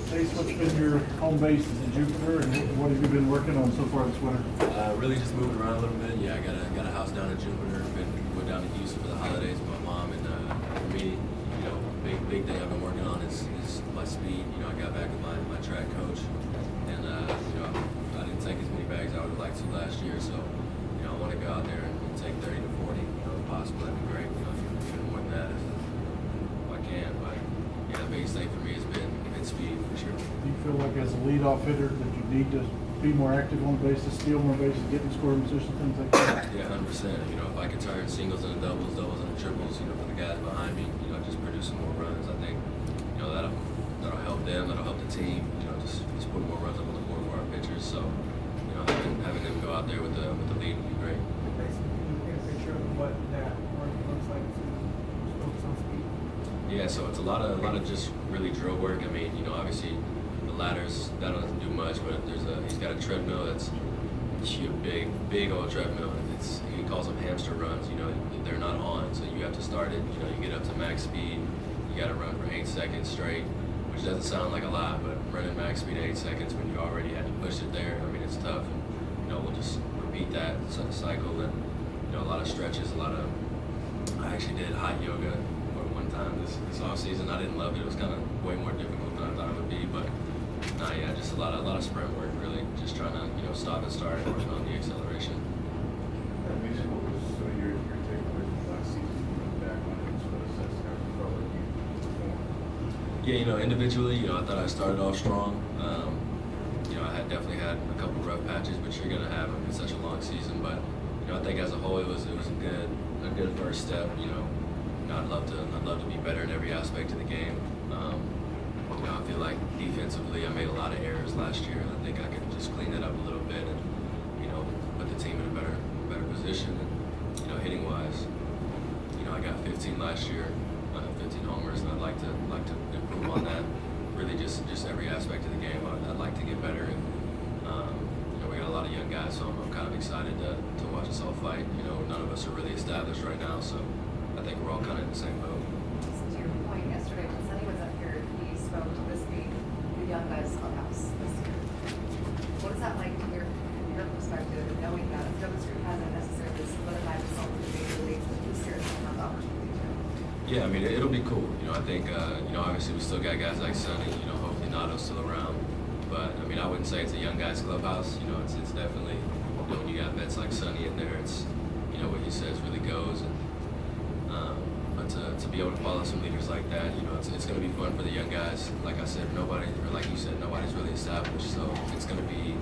Chase, what's been your home base in Jupiter, and what have you been working on so far this winter? Really just moving around a little bit. Yeah, I got a house down in Jupiter. Went down to Houston for the holidays with my mom, and for me, you know, big thing I've been working on is my speed. You know, I got back with my track coach, and you know, I didn't take as many bags I would have liked to last year. So, you know, I want to go out there and take 30 to 40, you know, if possible. That'd be great. You know, even more than that if I can. But yeah, the biggest thing for me has been speed for sure. Do you feel like as a leadoff hitter that you need to be more active on the bases, steal more bases, get in scoring position, things like that? Yeah, 100%. You know, if I could turn singles into doubles, doubles into triples, you know, for the guys behind me, you know, just producing more runs, I think, you know, that'll help them, that'll help the team, you know, just put more runs up on the board for our pitchers. So, you know, having them go out there with the lead would be great. Basically, you get a picture of what that work looks like to focus on speed. Yeah, so it's a lot of just really drill work. I mean, you know, obviously the ladders, that doesn't do much, but he's got a treadmill that's a big old treadmill. He calls them hamster runs. You know, they're not on, so you have to start it. You know, you get up to max speed. You got to run for 8 seconds straight, which doesn't sound like a lot, but running max speed 8 seconds when you already had to push it there, I mean, it's tough. And, you know, we'll just repeat that cycle, and you know, a lot of stretches, I actually did hot yoga one time this off season. I didn't love it. It was kind of way more difficult than I thought it would be, but yeah, just a lot of sprint work, really, just trying to, you know, stop and start and working on the acceleration. Masyn, what was some of your takeaways from last season? Back on it, sort of assess how you felt like you performed. Yeah, you know, individually, you know, I thought I started off strong. You know, I had definitely had a couple rough patches, which you're gonna have in such a long season. But you know, I think as a whole, it was a good first step. You know, I'd love to be better in every aspect of the game. You know, I feel like defensively, I made a lot of errors last year, and I think I could just clean that up a little bit, and you know, put the team in a better position. And you know, hitting wise, you know, I got 15 last year, 15 homers, and I'd like to improve on that. Really, just every aspect of the game, I'd like to get better. And you know, we got a lot of young guys, so I'm kind of excited to watch us all fight. You know, none of us are really established right now, so I think we're all kind of in the same boat. To your point yesterday, when Sonny was up here, he spoke to this being the young guys clubhouse this year. What is that like from your perspective, knowing that this group hasn't necessarily solidified itself in the major leagues, but this year it's going to have the opportunity to? Yeah, I mean, it'll be cool. You know, I think, you know, obviously we still got guys like Sonny, you know, hopefully Nato's still around. But, I mean, I wouldn't say it's a young guys clubhouse. You know, it's definitely, you know, when you got vets like Sonny in there, it's, you know, what he says really goes. And, but to be able to follow some leaders like that, you know, it's going to be fun for the young guys. Like I said, like you said, nobody's really established. So it's going to be,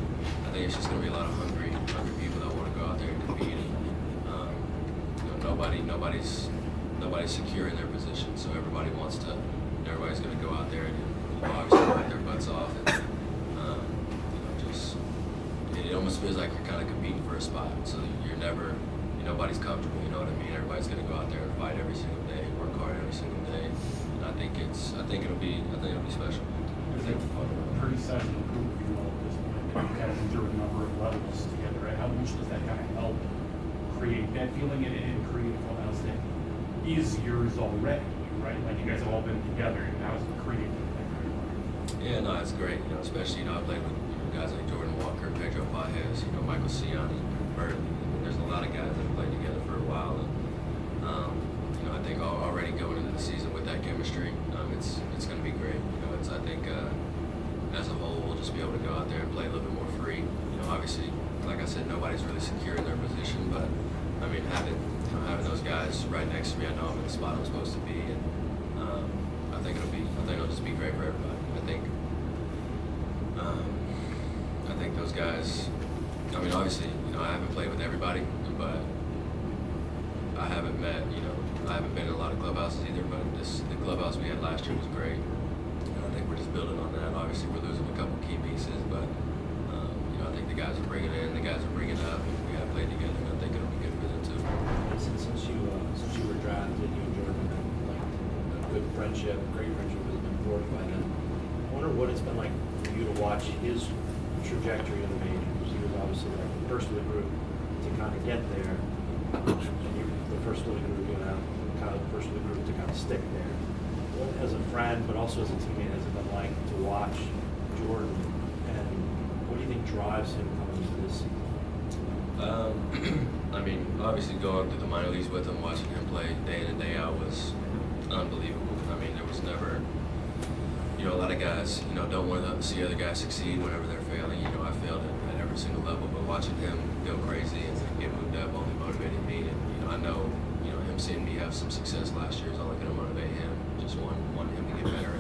I think it's just going to be a lot of hungry people that want to go out there and compete. And, you know, nobody's secure in their position. So everybody's going to go out there and, you know, obviously work their butts off. And, you know, just, it almost feels like you're kind of competing for a spot. So nobody's comfortable, you know what I mean? Everybody's going to go out there and fight every single day, work hard every single day. And I think it'll be special. It's a pretty sizable group of you all at this point. You guys endure a number of levels together, right? How much does that kind of help create that feeling and create a clubhouse that is yours already, right? Like you guys have all been together, and now it's creating that great environment. Yeah, no, it's great. You know, especially, you know, I played with, you know, guys like Jordan Walker, Pedro Pages, you know, Michael Ciani, Burley. There's a lot of guys that have played together for a while, and you know, I think already going into the season with that chemistry, it's going to be great. You know, I think as a whole, we'll just be able to go out there and play a little bit more free. You know, obviously, like I said, nobody's really secure in their position, but I mean, having those guys right next to me, I know I'm in the spot I'm supposed to be, and I think it'll just be great for everybody. I think those guys. I mean, obviously, you know, I haven't played with everybody, but I haven't been in a lot of clubhouses either, but the clubhouse we had last year was great. And I think we're just building on that. Obviously, we're losing a couple key pieces, but, you know, I think the guys are bringing in, the guys are bringing up, and we have played together, and I think it'll be good for them too. Since you were drafted, you and Jordan have like a good friendship, great friendship has been forged by them. I wonder what it's been like for you to watch his trajectory in the majors. He was obviously like the first of the group to kind of get there, and you're the first of the group, you know, kind of the first of the group to kind of stick there. as a friend, but also as a teammate, has it been like to watch Jordan? And what do you think drives him coming to this season? I mean, obviously going through the minor leagues with him, watching him play day in and day out was unbelievable. I mean, there was never, a lot of guys, don't want to see other guys succeed whenever they're failing. I failed at every single level, but watching him go crazy and get moved up only motivated me. And, I know, him seeing me have some success last year is only going to motivate him. Just want him to get better.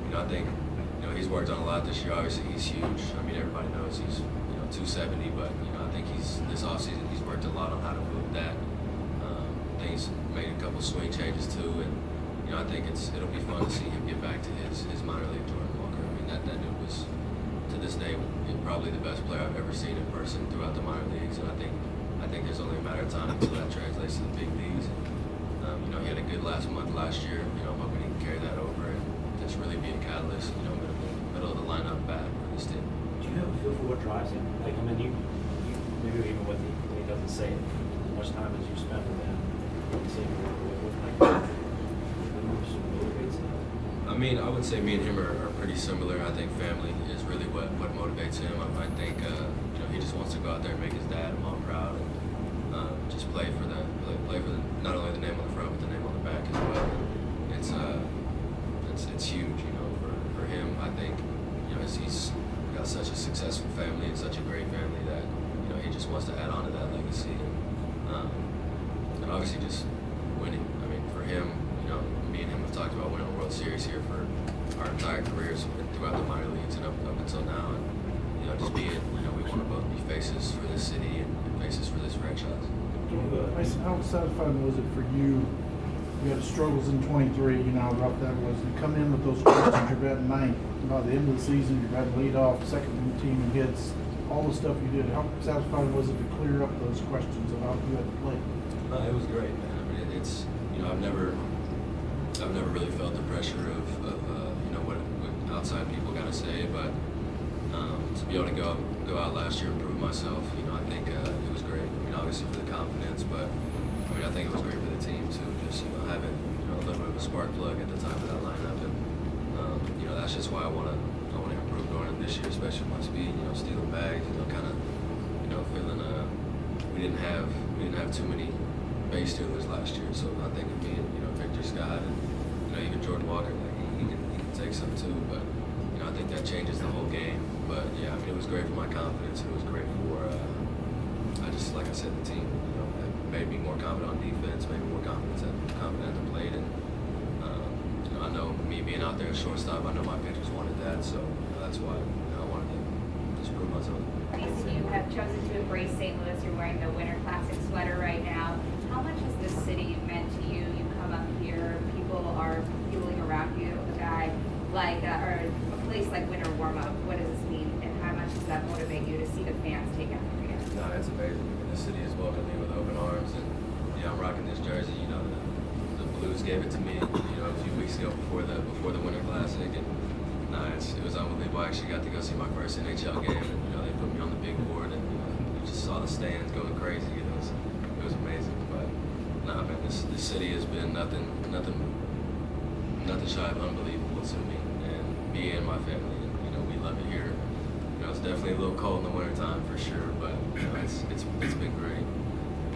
And, I think, he's worked on a lot this year. Obviously, he's huge. I mean, everybody knows he's, 270, but, I think this offseason, he's worked a lot on how to move that. I think he's made a couple swing changes too, and, I think it'll be fun to see him get back to his minor league Jordan Walker. I mean, that dude was, to this day, probably the best player I've ever seen in person throughout the minor leagues, and I think there's only a matter of time until that translates to the big leagues. And, he had a good last month last year. I'm hoping he can carry that over and just really be a catalyst, middle of the lineup bat for this team. Do you have a feel for what drives him? Like, I mean, you maybe even when he doesn't say it, as much time as you spend with him, motivates him? I mean, I would say me and him are pretty similar. I think family is really what motivates him. I think he just wants to go out there and make his dad and mom proud, and just play for the not only the name on the front but the name on the back as well. It's huge, for him. I think he's got such a successful family and such a great family that he just wants to add on to that legacy. And obviously just winning. I mean, for him, me and him have talked about winning a World Series here for our entire careers throughout the minor leagues and up until now. And, just be it, we want to both be faces for this city and faces for this franchise. Masyn, how satisfying was it for you? You had struggles in 23, how rough that was. You come in with those questions, you're batting ninth. By the end of the season, you're batting lead off, second in the team in hits, all the stuff you did. How satisfying was it to clear up those questions about you had to play? It was great, man. I mean, it's I've never really felt the pressure of what outside people got to say, but to be able to go out last year and prove myself, I think it was great. I mean, obviously for the confidence, but I mean, I think it was great for the team too. Just having a little bit of a spark plug at the time of that lineup, and that's just why I want to improve going in this year, especially with my speed. Stealing bags, kind of feeling we didn't have too many base stealers last year, so I think of me and Victor Scott and even Jordan Walker, like he can take some too, but I think that changes the whole game. But yeah, I mean, it was great for my confidence. It was great for like I said, the team. It made me more confident on defense, made me more confident at the plate, and I know me being out there at shortstop, I know my pitchers wanted that, so that's why I wanted to just prove myself. Masyn, you have chosen to embrace St. Louis. You're wearing the Winter Classic sweater right now. How much has this city meant to you? You come up here, people are fueling around you. A guy like, or a place like Winter Warm-Up, what does this mean? And how much does that motivate you to see the fans take after you? No, it's amazing. The city has welcomed me with open arms, and I'm rocking this jersey. The Blues gave it to me, a few weeks ago before the Winter Classic, and it was unbelievable. I actually got to go see my first NHL game, and they put me on the big board, and you just saw the stands going crazy. It was amazing. But nah, man, this city has been nothing shy of unbelievable to me, and me and my family. And, we love it here. It's definitely a little cold in the wintertime for sure, but it's been great.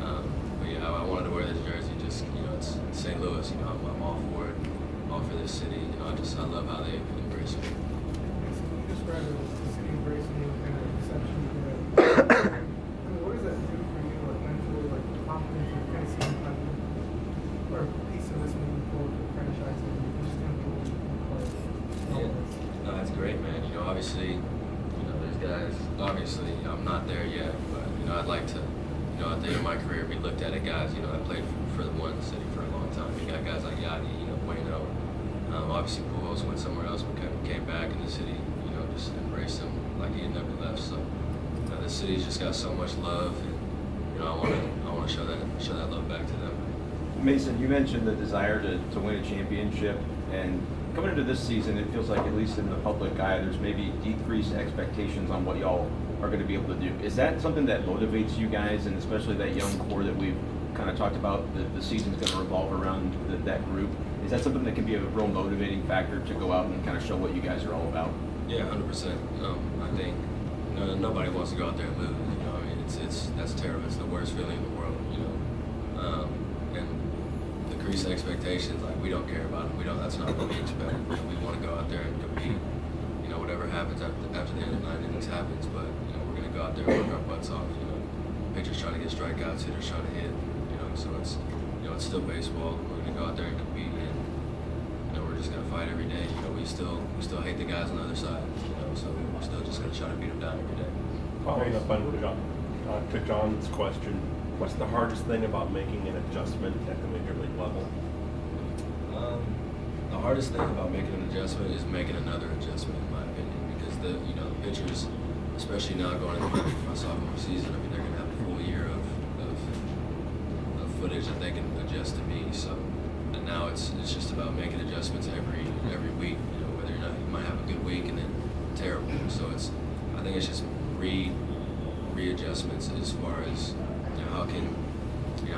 But yeah, I wanted to wear this jersey. Just it's St. Louis. I'm all for it, all for this city. I love how they embrace me. You described the city embracing you and the reception you had. I mean, what does that do for you, mentally, the confidence you're kind of seeing, or a piece of this moving forward with the franchise, and you just kind of go Yeah. No, that's great, man. Obviously, there's guys. Obviously, I'm not there yet, but I'd like to. At the end of my career, be looked at guys. I played for the one city for a long time. You got guys like Yadi, Wayno. Obviously, Pujols went somewhere else, but came back, and the city, just embraced him like he had never left. So, the city's just got so much love, and I want to show that love back to them. Masyn, you mentioned the desire to win a championship, and coming into this season, it feels like, at least in the public eye, there's maybe decreased expectations on what y'all are going to be able to do. Is that something that motivates you guys, and especially that young core that we've kind of talked about, the season's going to revolve around that group? Is that something that can be a real motivating factor to go out and kind of show what you guys are all about? Yeah, 100%. I think nobody wants to go out there and lose. You know, I mean, that's terrible. It's the worst feeling in the world. You know, and decrease expectations. Like, we don't care about it. We don't. That's not what we expect. You know, we want to go out there and compete. You know, whatever happens after the end of the 9 innings happens. But you know, we're gonna go out there and work our butts off. You know, pitchers trying to get strikeouts, hitters trying to hit. You know, so it's still baseball. We're gonna go out there and compete. And we're just gonna fight every day. You know, we still hate the guys on the other side. You know, so we're still just gonna try to beat them down every day. Following up on to John's question, what's the hardest thing about making an adjustment at the major league level? The hardest thing about making an adjustment is making another adjustment, in my opinion, because the pitchers, especially now going into my sophomore season, I mean, they're gonna have a full year of footage that they can adjust to me. So, and now it's just about making adjustments every week. You know, whether or not you might have a good week and then terrible. So I think it's just readjustments as far as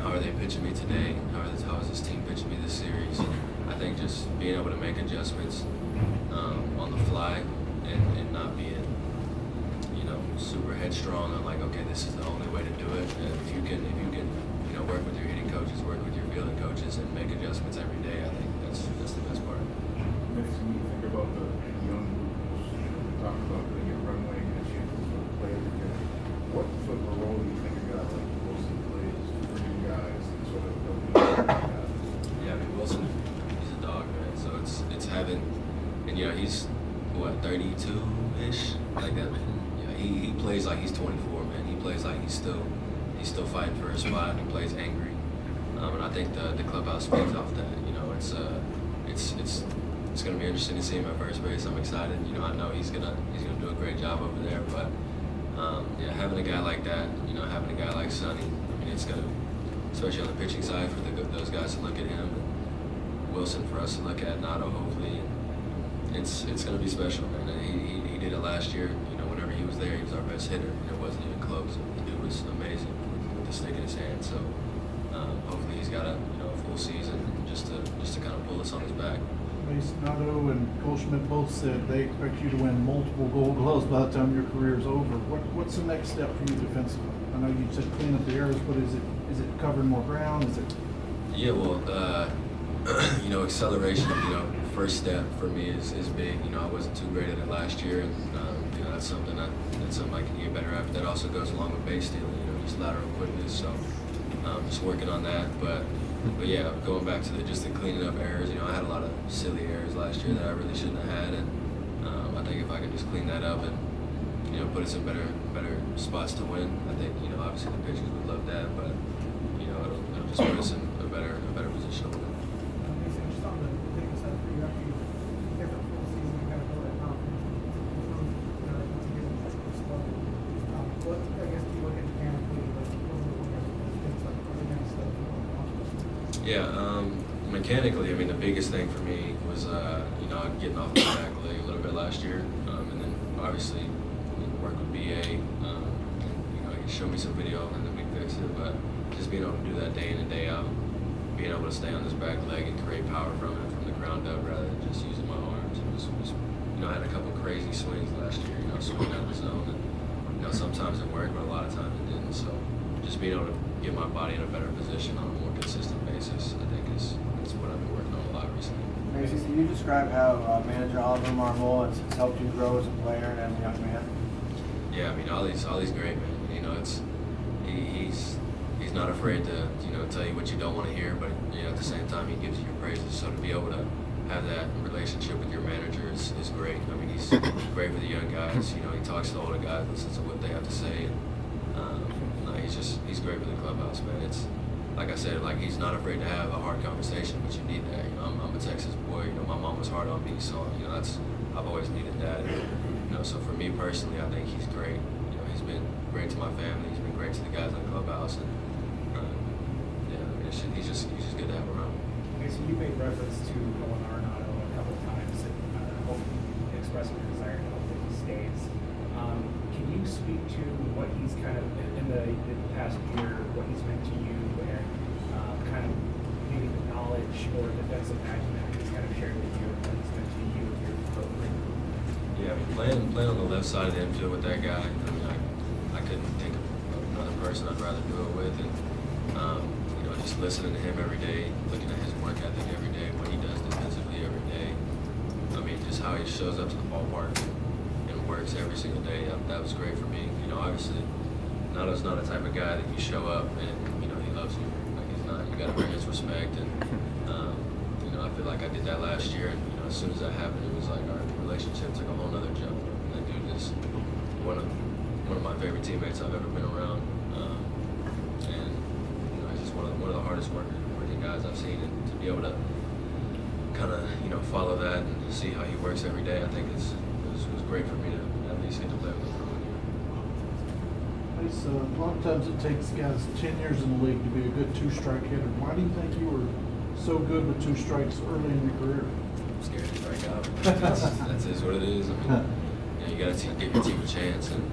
how are they pitching me today? How is this team pitching me this series? I think just being able to make adjustments on the fly and not being super headstrong on like, okay, this is the only way to do it. And if you can work with your hitting coaches, work with your fielding coaches, and make adjustments every day, I think that's the best part. Makes me think about the young groups. Talk about putting your runway and chances to play every day. What sort of a role do you think a guy like Wilson plays for you guys and sort of building guys? Yeah, I mean, Wilson, he's a dog, man. So it's having, and he's what, 32-ish, like that. He plays like he's 24, man. He plays like he's still fighting for a spot. He plays angry, and I think the clubhouse feeds off that. You know, it's gonna be interesting to see him at first base. I'm excited. You know, I know he's gonna do a great job over there. But having a guy like that, having a guy like Sonny, I mean, it's gonna, especially on the pitching side, for those guys to look at him, and Wilson for us to look at Nato, hopefully. And it's gonna be special, man. He did it last year. Whenever he was there, he was our best hitter. It wasn't even close. The dude was amazing with the stick in his hand. So hopefully he's got a full season just to kind of pull us on his back. Nato and Goldschmidt both said they expect you to win multiple Gold Gloves by the time your career is over. What's the next step for you defensively? I know you said clean up the errors, but is it covering more ground? Is it? Yeah, well, acceleration. First step for me is big. I wasn't too great at it last year, and that's something I can get better at. But that also goes along with base stealing. Just lateral quickness. So just working on that. But yeah, going back to the cleaning up errors. I had a lot of silly errors last year that I really shouldn't have had, and I think if I can just clean that up and put us in better spots to win, I think obviously the pitchers would love that, but it'll just put us in a better position to win. Just on the hitting side for you, after different full season, you kind of build that confidence. To get into that slow. What I guess do you look at mechanically, like things like running stuff? Yeah, mechanically, I mean, the biggest thing for me was getting off my back leg a little bit last year, and then obviously work with BA. He showed me some video and then we fixed it, but just being able to do that day in and day out, being able to stay on this back leg and create power from the ground up rather than just using my arms. It was I had a couple crazy swings last year, swinging out of the zone, and sometimes it worked, but a lot of times it didn't. So just being able to get my body in a better position on a more consistent basis, I think is what I've been working on a lot recently. Masyn, can you describe how manager Oliver Marmol has helped you grow as a player and as a young man? Yeah, I mean, Ollie's great, man. He's not afraid to tell you what you don't want to hear, but at the same time he gives you your praises. So to be able to have that relationship with your manager is great. I mean, he's great with the young guys. He talks to the older guys, listens to what they have to say. He's great with the clubhouse, man. It's like I said, like he's not afraid to have a hard conversation, but you need that. I'm a Texas boy. My mom was hard on me, so I've always needed that. So for me personally, I think he's great. He's been great to my family. He's been great to the guys in the clubhouse, and he's just good to have around. Okay, so you made reference to Nolan Arenado a couple of times, and expressing your desire to help that he stays. Can you speak to what he's kind of in the past year, what he's meant to you, and kind of maybe the knowledge knowledge or defensive acumen he's kind of shared with you and what he's meant to you and your program? Yeah, I mean, playing on the left side of the infield with that guy, I mean, I couldn't think of another person I'd rather do it with. And, you know, just listening to him every day, looking at his work ethic every day, what he does defensively every day. I mean, just how he shows up to the ballpark and works every single day. That was great for me. You know, obviously, Nato's not the type of guy that you show up and, you know, he loves you. Like, he's not. You got to earn his respect. And, you know, I feel like I did that last year. And, you know, as soon as that happened, it was like our relationship took a whole nother jump. And that dude is one of my favorite teammates I've ever been around. And, you know, he's just one of the hardest working guys I've seen. And to be able to kind of, you know, follow that and see how he works every day, I think it was great for me to at least get to play with him for 1 year. So a lot of times it takes guys 10 years in the league to be a good two-strike hitter. Why do you think you were so good with two strikes early in your career? I'm scared to strike out. That's just what it is. I mean, you know, you got to give your team a chance. And,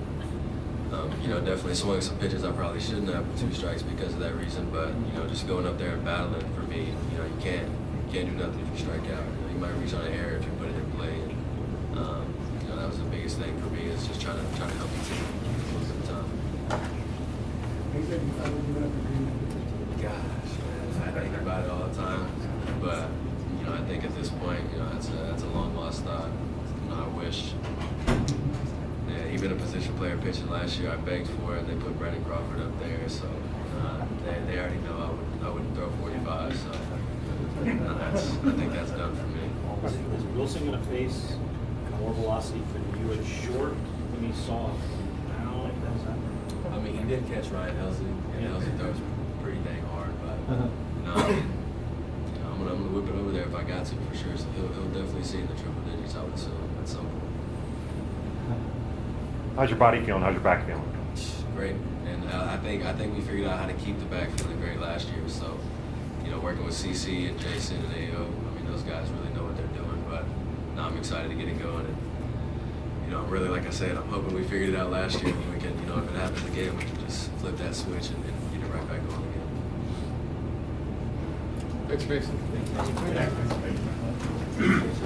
you know, definitely swung some pitches I probably shouldn't have with two strikes because of that reason. But, you know, just going up there and battling, for me, you know, you can't do nothing if you strike out. You know, you might reach on an error if you put it in play. And, you know, that was the biggest thing for me, is just trying to help the team most of the time. Gosh, man, I think about it all the time. But, you know, I think at this point, you know, that's a long lost thought. You know, I wish. Yeah, even a position player pitching last year, I begged for it, and they put Brandon Crawford up there. So they already know I wouldn't throw 45. So I think that's done for me. Is Wilson going to face more velocity for you at short when he saw now? I mean, he did catch Ryan Helsley, and Helsley throws pretty dang hard. But no, you know, I'm gonna whip it over there if I got to, for sure. So he'll definitely see in the triple digits, I would assume, at some point. How's your body feeling? How's your back feeling? Great, and I think we figured out how to keep the back feeling great last year. So, you know, working with CC and Jason and AO, I mean, those guys really know what they're doing. But now I'm excited to get it going. And, you know, really, like I said, I'm hoping we figured it out last year, and we can, you know, if it happens again, we can just flip that switch and get it right back on again. Thanks, Mason. Thank you.